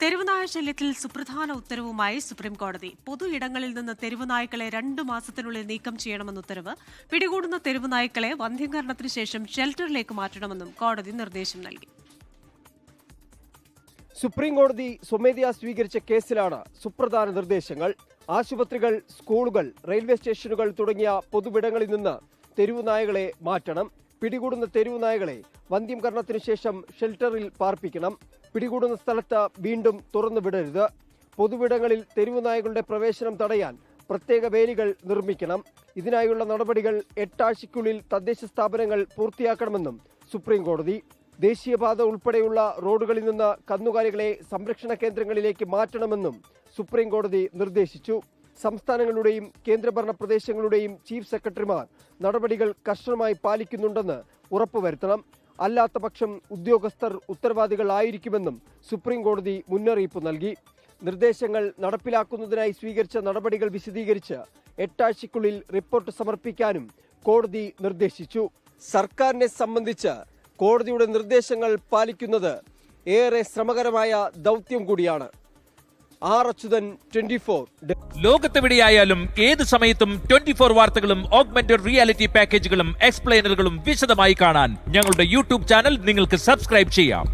തെരുവുനായ ശല്യത്തിൽ സുപ്രധാന ഉത്തരവുമായി സുപ്രീംകോടതി. പൊതു ഇടങ്ങളിൽ നിന്ന് തെരുവുനായ്ക്കളെ 2 മാസത്തിനുള്ളിൽ നീക്കം ചെയ്യണമെന്ന ഉത്തരവ്. പിടികൂടുന്ന തെരുവുനായ്ക്കളെ വന്ധ്യംകരണത്തിന് ശേഷം ഷെൽട്ടറിലേക്ക് മാറ്റണമെന്നും കോടതി നിർദ്ദേശം നൽകി. സുപ്രീംകോടതി സ്വമേധയാ സ്വീകരിച്ച കേസിലാണ് സുപ്രധാന നിർദ്ദേശങ്ങൾ. ആശുപത്രികൾ, സ്കൂളുകൾ, റെയിൽവേ സ്റ്റേഷനുകൾ തുടങ്ങിയ പൊതുവിടങ്ങളിൽ നിന്ന് തെരുവുനായകളെ മാറ്റണം. പിടികൂടുന്ന തെരുവുനായകളെ വന്ധ്യംകരണത്തിന് ശേഷം ഷെൽട്ടറിൽ പാർപ്പിക്കണം. പിടികൂടുന്ന സ്ഥലത്ത് വീണ്ടും തുറന്നു വിടരുത്. പൊതുവിടങ്ങളിൽ തെരുവുനായകളുടെ പ്രവേശനം തടയാൻ പ്രത്യേക വേലികൾ നിർമ്മിക്കണം. ഇതിനായുള്ള നടപടികൾ 8 ആഴ്ചയ്ക്കുള്ളിൽ തദ്ദേശ സ്ഥാപനങ്ങൾ പൂർത്തിയാക്കണമെന്നും സുപ്രീംകോടതി. ദേശീയപാത ഉൾപ്പെടെയുള്ള റോഡുകളിൽ നിന്ന് കന്നുകാലികളെ സംരക്ഷണ കേന്ദ്രങ്ങളിലേക്ക് മാറ്റണമെന്നും സുപ്രീംകോടതി നിർദ്ദേശിച്ചു. സംസ്ഥാനങ്ങളുടെയും കേന്ദ്രഭരണ പ്രദേശങ്ങളുടെയും ചീഫ് സെക്രട്ടറിമാർ നടപടികൾ കർശനമായി പാലിക്കുന്നുണ്ടെന്ന് ഉറപ്പുവരുത്തണം. അല്ലാത്ത പക്ഷം ഉദ്യോഗസ്ഥർ ഉത്തരവാദികളായിരിക്കുമെന്നും സുപ്രീംകോടതി മുന്നറിയിപ്പ് നൽകി. നിർദ്ദേശങ്ങൾ നടപ്പിലാക്കുന്നതിനായി സ്വീകരിച്ച നടപടികൾ വിശദീകരിച്ച് 8 ആഴ്ചയ്ക്കുള്ളിൽ റിപ്പോർട്ട് സമർപ്പിക്കാനും കോടതി നിർദ്ദേശിച്ചു. സർക്കാരിനെ സംബന്ധിച്ച് കോടതിയുടെ നിർദ്ദേശങ്ങൾ പാലിക്കുന്നത് ഏറെ ശ്രമകരമായ ദൗത്യം കൂടിയാണ്. അച്യുതൻ, 24. ലോകത്തെവിടെയായാലും ഏത് സമയത്തും 24 വാർത്തകളും ഓഗ്മെന്റഡ് റിയാലിറ്റി പാക്കേജുകളും എക്സ്പ്ലെയിനറുകളും വിശദമായി കാണാൻ ഞങ്ങളുടെ യൂട്യൂബ് ചാനൽ നിങ്ങൾക്ക് സബ്സ്ക്രൈബ് ചെയ്യാം.